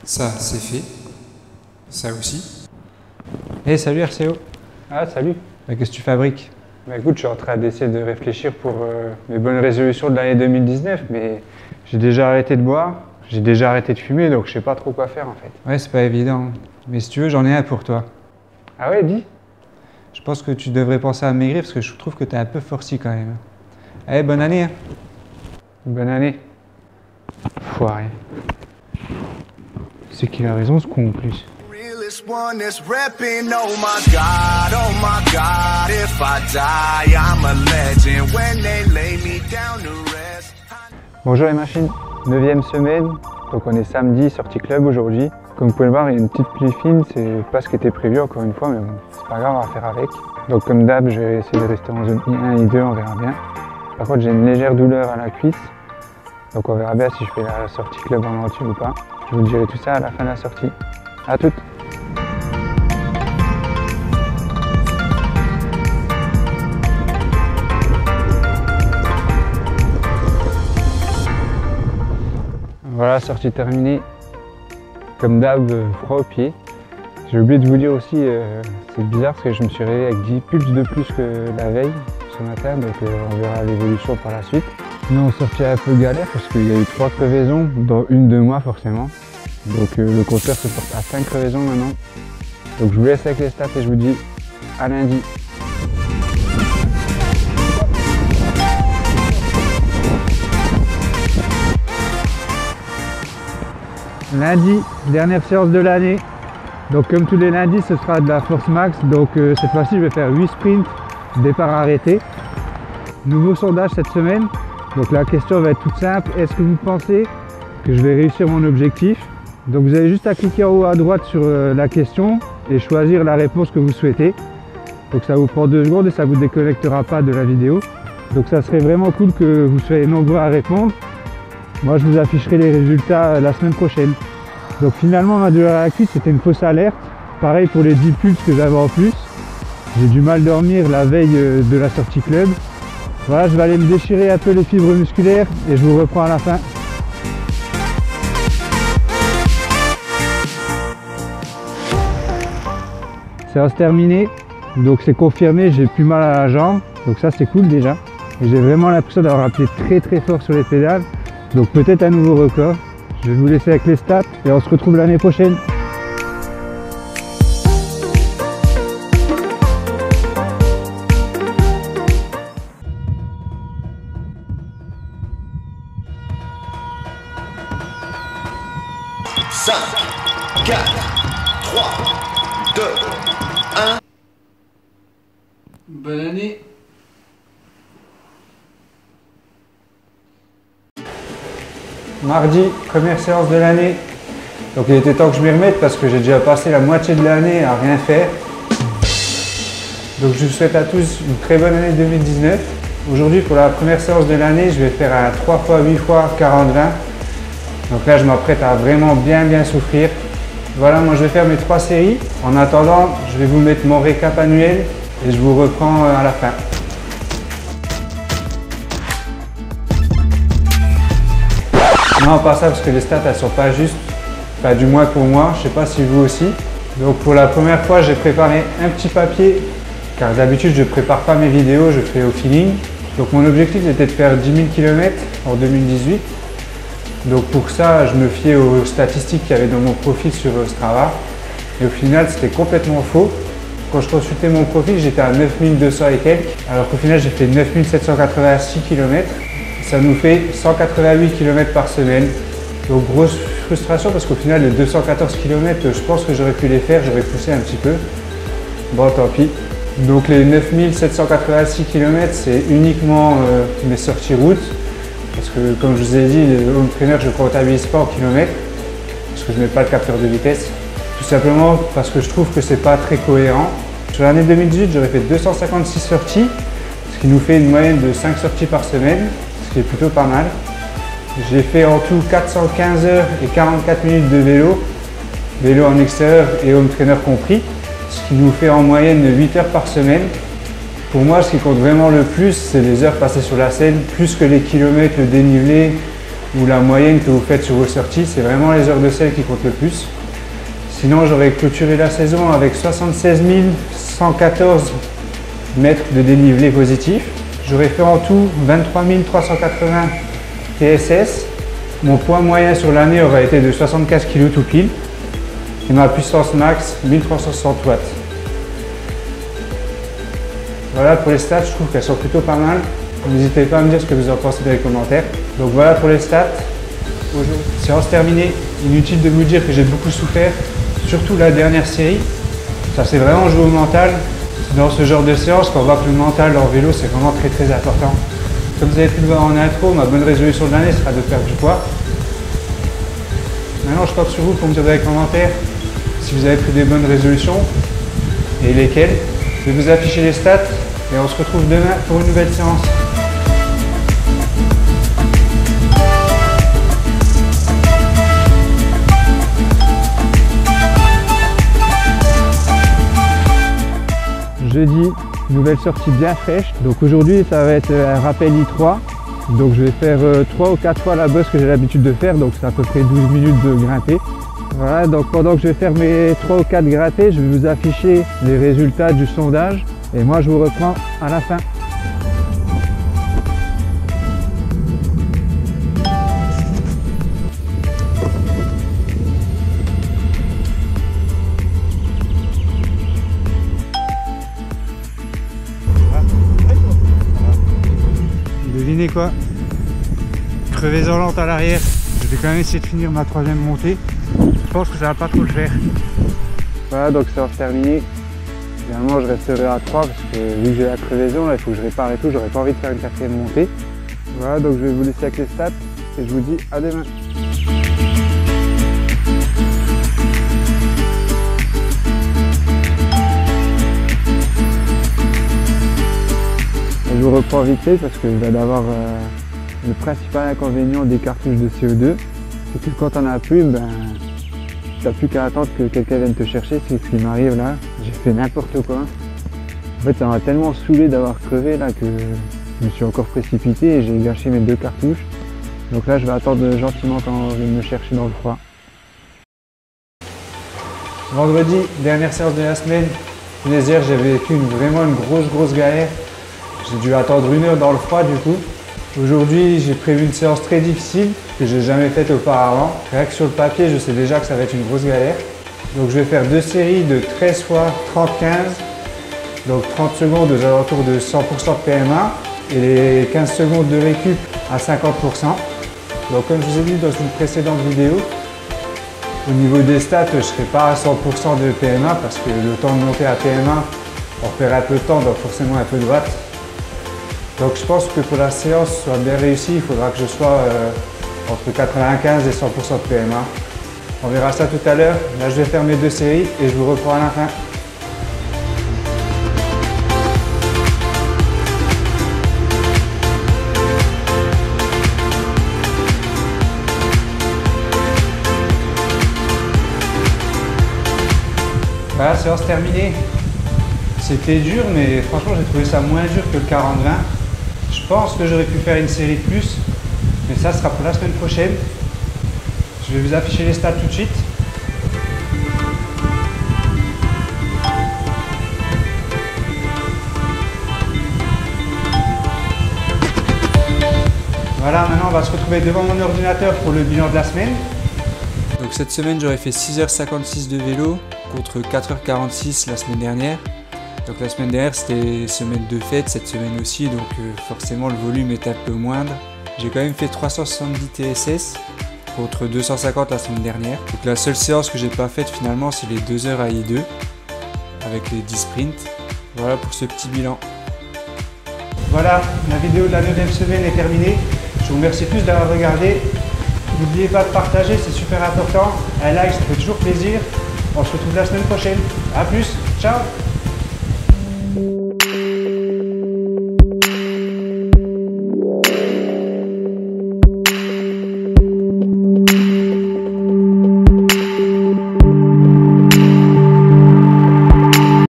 Ça, c'est fait. Ça aussi. Hey, salut RCO. Ah, salut. Qu'est-ce que tu fabriques? Bah écoute, je suis en train d'essayer de réfléchir pour mes bonnes résolutions de l'année 2019, mais j'ai déjà arrêté de boire, j'ai déjà arrêté de fumer, donc je sais pas trop quoi faire en fait. Ouais, c'est pas évident. Mais si tu veux, j'en ai un pour toi. Ah ouais, dis. Je pense que tu devrais penser à maigrir parce que je trouve que t'es un peu forci quand même. Allez, bonne année. Hein. Bonne année. Foiré. C'est qu'il a raison ce con en plus. One that's repping, oh my God, if I die, I'm a legend when they lay me down to rest. Bonjour les machines, 9e semaine, donc on est samedi, sortie club aujourd'hui. Comme vous pouvez le voir, il y a une petite plie fine, c'est pas ce qui était prévu encore une fois, mais bon, c'est pas grave, on va faire avec. Donc comme d'hab, je vais essayer de rester en zone I1 et 2, on verra bien. Par contre, j'ai une légère douleur à la cuisse, donc on verra bien si je fais la sortie club en entier ou pas. Je vous dirai tout ça à la fin de la sortie. À toutes. Voilà, sortie terminée. Comme d'hab, froid aux pieds. J'ai oublié de vous dire aussi, c'est bizarre parce que je me suis réveillé avec 10 pulses de plus que la veille ce matin, donc on verra l'évolution par la suite. Sinon, sortie un peu galère parce qu'il y a eu 3 crevaisons, dont une de moi forcément. Donc le compteur se porte à 5 crevaisons maintenant. Donc je vous laisse avec les stats et je vous dis à lundi. Lundi, dernière séance de l'année. Donc comme tous les lundis, ce sera de la force max. Donc cette fois-ci, je vais faire 8 sprints, départ arrêté. Nouveau sondage cette semaine. Donc la question va être toute simple. Est-ce que vous pensez que je vais réussir mon objectif? Donc vous avez juste à cliquer en haut à droite sur la question et choisir la réponse que vous souhaitez. Donc ça vous prend 2 secondes et ça ne vous déconnectera pas de la vidéo. Donc ça serait vraiment cool que vous soyez nombreux à répondre. Moi je vous afficherai les résultats la semaine prochaine. Donc finalement ma douleur à la cuisse c'était une fausse alerte. Pareil pour les 10 pulses que j'avais en plus. J'ai du mal dormir la veille de la sortie club. Voilà, je vais aller me déchirer un peu les fibres musculaires et je vous reprends à la fin. Séance terminée, donc c'est confirmé, j'ai plus mal à la jambe, donc ça c'est cool déjà. Et j'ai vraiment l'impression d'avoir appuyé très fort sur les pédales, donc peut-être un nouveau record. Je vais vous laisser avec les stats et on se retrouve l'année prochaine. Cinq, 4, 3, 2, 1. Bonne année. Mardi, première séance de l'année. Donc il était temps que je m'y remette parce que j'ai déjà passé la moitié de l'année à rien faire. Donc je vous souhaite à tous une très bonne année 2019. Aujourd'hui pour la première séance de l'année, je vais faire un 3x8 x 40-20. Donc là je m'apprête à vraiment bien souffrir. Voilà, moi je vais faire mes 3 séries. En attendant, je vais vous mettre mon récap annuel et je vous reprends à la fin. Non, pas ça parce que les stats elles sont pas justes, enfin du moins pour moi, je sais pas si vous aussi. Donc pour la première fois j'ai préparé un petit papier, car d'habitude je prépare pas mes vidéos, je fais au feeling. Donc mon objectif était de faire 10 000 km en 2018. Donc pour ça je me fiais aux statistiques qu'il y avait dans mon profil sur Strava. Et au final c'était complètement faux. Quand je consultais mon profil j'étais à 9200 et quelques, alors qu'au final j'ai fait 9786 km. Ça nous fait 188 km par semaine. Donc grosse frustration parce qu'au final les 214 km je pense que j'aurais pu les faire, j'aurais poussé un petit peu. Bon tant pis. Donc les 9786 km c'est uniquement mes sorties route. Parce que comme je vous ai dit, le home trainer je ne comptabilise pas en kilomètres. Parce que je ne mets pas de capteur de vitesse. Tout simplement parce que je trouve que c'est pas très cohérent. Sur l'année 2018 j'aurais fait 256 sorties. Ce qui nous fait une moyenne de 5 sorties par semaine. Ce qui est plutôt pas mal. J'ai fait en tout 415 heures et 44 minutes de vélo en extérieur et home trainer compris, ce qui nous fait en moyenne 8 heures par semaine. Pour moi, ce qui compte vraiment le plus, c'est les heures passées sur la selle, plus que les kilomètres, le dénivelé, ou la moyenne que vous faites sur vos sorties. C'est vraiment les heures de selle qui comptent le plus. Sinon, j'aurais clôturé la saison avec 76 114 mètres de dénivelé positif. J'aurais fait en tout 23 380 TSS. Mon poids moyen sur l'année aurait été de 75 kg tout pile. Et ma puissance max, 1360 watts. Voilà pour les stats, je trouve qu'elles sont plutôt pas mal. N'hésitez pas à me dire ce que vous en pensez dans les commentaires. Donc voilà pour les stats. Séance terminée. Inutile de vous dire que j'ai beaucoup souffert, surtout la dernière série. Ça s'est vraiment joué au mental. Dans ce genre de séance, quand on voit que le mental en vélo, c'est vraiment très important. Comme vous avez pu le voir en intro, ma bonne résolution de l'année sera de perdre du poids. Maintenant, je compte sur vous pour me dire dans les commentaires si vous avez pris des bonnes résolutions et lesquelles. Je vais vous afficher les stats et on se retrouve demain pour une nouvelle séance. Jeudi, nouvelle sortie bien fraîche. Donc aujourd'hui, ça va être un rappel I3. Donc je vais faire 3 ou 4 fois la bosse que j'ai l'habitude de faire. Donc c'est à peu près 12 minutes de grimper. Voilà, donc pendant que je vais faire mes 3 ou 4 grattés, je vais vous afficher les résultats du sondage. Et moi, je vous reprends à la fin. Devinez quoi? Crevaison lente à l'arrière. Je vais quand même essayer de finir ma 3e montée. Je pense que ça va pas trop le faire. Voilà, donc séance terminée. Finalement, je resterai à 3 parce que vu que j'ai la crevaison, là, il faut que je répare et tout. J'aurais pas envie de faire une 4e montée. Voilà, donc je vais vous laisser avec les stats et je vous dis à demain. Je vous reprends vite fait parce que je viens d'avoir le principal inconvénient des cartouches de CO2, c'est que quand on n'a plus, t'as plus qu'à attendre que quelqu'un vienne te chercher. C'est ce qui m'arrive là. J'ai fait n'importe quoi. En fait, ça m'a tellement saoulé d'avoir crevé là que je me suis encore précipité et j'ai gâché mes 2 cartouches. Donc là, je vais attendre gentiment quand on vient me chercher dans le froid. Vendredi, dernière séance de la semaine. Hier, j'ai vécu vraiment une grosse galère. J'ai dû attendre 1 heure dans le froid du coup. Aujourd'hui, j'ai prévu une séance très difficile que j'ai jamais faite auparavant. Rien que sur le papier, je sais déjà que ça va être une grosse galère. Donc je vais faire 2 séries de 13 fois 30-15. Donc 30 secondes aux alentours de 100% de PMA et les 15 secondes de récup à 50%. Donc comme je vous ai dit dans une précédente vidéo, au niveau des stats, je ne serai pas à 100% de PMA parce que le temps de monter à PMA, on perd un peu de temps, donc forcément un peu de watts. Donc je pense que pour la séance soit bien réussie, il faudra que je sois entre 95 et 100% de PMA. On verra ça tout à l'heure. Là, je vais faire mes 2 séries et je vous reprends à la fin. Voilà, séance terminée. C'était dur, mais franchement, j'ai trouvé ça moins dur que le 40-20. Je pense que j'aurais pu faire une série de plus, mais ça sera pour la semaine prochaine. Je vais vous afficher les stats tout de suite. Voilà, maintenant on va se retrouver devant mon ordinateur pour le bilan de la semaine. Donc cette semaine, j'aurais fait 6h56 de vélo contre 4h46 la semaine dernière. Donc la semaine dernière, c'était semaine de fête, cette semaine aussi, donc forcément le volume est un peu moindre. J'ai quand même fait 370 TSS contre 250 la semaine dernière. Donc la seule séance que j'ai pas faite finalement, c'est les 2 heures à I2 avec les 10 sprints. Voilà pour ce petit bilan. Voilà, la vidéo de la 9e semaine est terminée. Je vous remercie tous d'avoir regardé. N'oubliez pas de partager, c'est super important. Un like, ça fait toujours plaisir. On se retrouve la semaine prochaine. A plus, ciao!